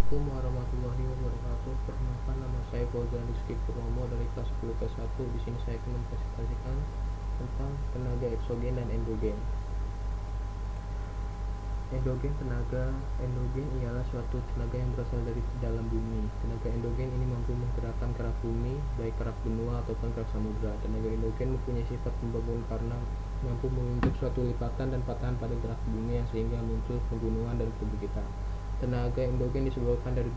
Assalamualaikum warahmatullahi wabarakatuh. Perkenalkan, nama saya Fauzan Rizky Purnomo dari kelas 10 ke 1. Di sini saya akan mempresentasikan tentang tenaga eksogen dan endogen. Endogen ialah suatu tenaga yang berasal dari dalam bumi. Tenaga endogen ini mampu menggerakkan kerak bumi, baik kerak benua ataupun kerak samudra. Tenaga endogen mempunyai sifat pembangun karena mampu membentuk suatu lipatan dan patahan pada gerak bumi yang sehingga muncul penggunungan dan perbukitan. Tenaga endogen disebabkan dari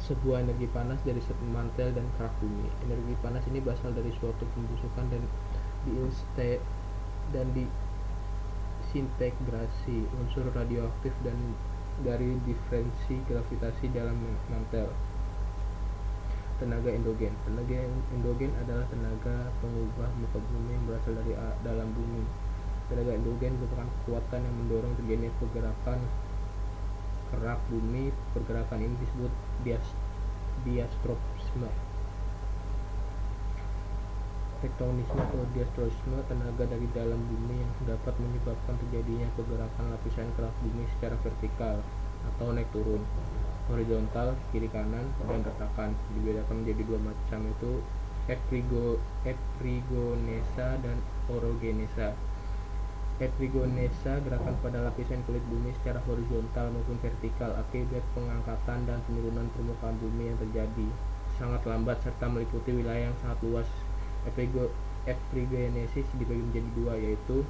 sebuah energi panas dari mantel dan kerak bumi. Energi panas ini berasal dari suatu pembusukan dan disintegrasi unsur radioaktif dan dari diferensi gravitasi dalam mantel. Tenaga endogen adalah tenaga pengubah muka bumi yang berasal dari dalam bumi. Tenaga endogen merupakan kekuatan yang mendorong terjadinya pergerakan kerak bumi. Pergerakan ini disebut diastrophisme. Tektonisme atau diastrophisme, tenaga dari dalam bumi yang dapat menyebabkan terjadinya pergerakan lapisan kerak bumi secara vertikal atau naik turun, horizontal kiri kanan, dan retakan. Dibedakan menjadi dua macam, yaitu epigonesa dan orogenesa. Epigonesa, gerakan pada lapisan kulit bumi secara horizontal maupun vertikal akibat pengangkatan dan penurunan permukaan bumi yang terjadi sangat lambat serta meliputi wilayah yang sangat luas. Epigenesis dibagi menjadi dua, yaitu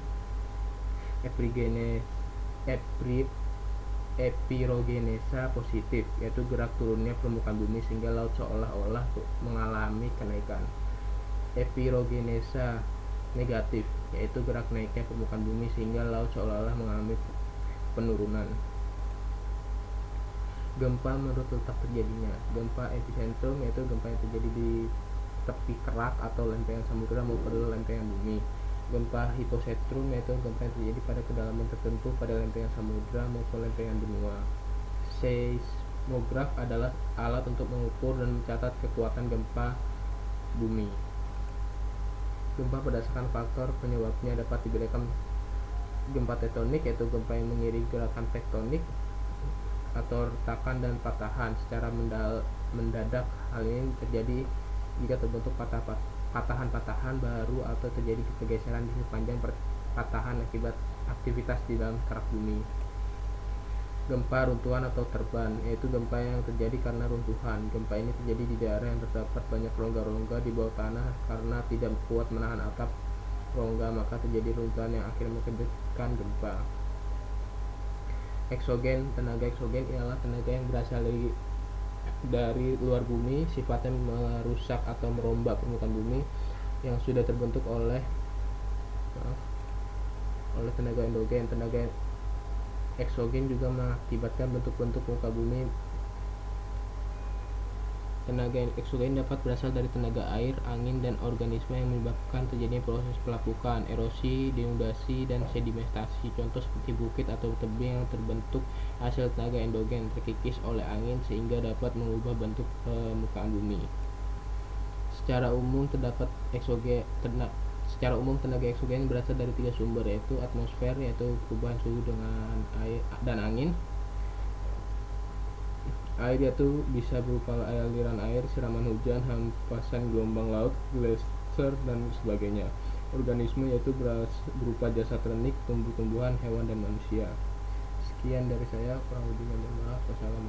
epirogenesa positif, yaitu gerak turunnya permukaan bumi sehingga laut seolah-olah mengalami kenaikan. Epirogenesa negatif, yaitu gerak naiknya permukaan bumi sehingga laut seolah-olah mengalami penurunan. Gempa menurut letak terjadinya. Gempa epicentrum, yaitu gempa yang terjadi di tepi kerak atau lempengan samudera maupun lempengan bumi. Gempa hipocentrum, yaitu gempa yang terjadi pada kedalaman tertentu pada lempengan samudera maupun lempengan benua. Seismograf adalah alat untuk mengukur dan mencatat kekuatan gempa bumi. Gempa berdasarkan faktor penyebabnya dapat dibedakan gempa tektonik, yaitu gempa yang mengiringi gerakan tektonik atau retakan dan patahan secara mendadak. Hal ini terjadi jika terbentuk patahan-patahan baru atau terjadi pergeseran di sepanjang patahan akibat aktivitas di dalam kerak bumi. Gempa runtuhan atau terban, yaitu gempa yang terjadi karena runtuhan. Gempa ini terjadi di daerah yang terdapat banyak rongga-rongga di bawah tanah. Karena tidak kuat menahan atap rongga, maka terjadi runtuhan yang akhirnya mengakibatkan gempa. Eksogen, tenaga eksogen ialah tenaga yang berasal dari luar bumi, sifatnya merusak atau merombak permukaan bumi yang sudah terbentuk oleh tenaga endogen. Tenaga eksogen juga mengakibatkan bentuk-bentuk muka bumi. Tenaga eksogen dapat berasal dari tenaga air, angin, dan organisme yang menyebabkan terjadinya proses pelapukan, erosi, denudasi, dan sedimentasi. Contoh seperti bukit atau tebing yang terbentuk hasil tenaga endogen terkikis oleh angin sehingga dapat mengubah bentuk permukaan bumi. Secara umum tenaga eksogen berasal dari tiga sumber, yaitu atmosfer, yaitu perubahan suhu dengan air dan angin. Air yaitu bisa berupa aliran air, siraman hujan, hempasan gelombang laut, gletser, dan sebagainya. Organisme yaitu berupa jasad renik, tumbuh-tumbuhan, hewan, dan manusia. Sekian dari saya, kurang lebihnya mohon maaf. Wassalamualaikum.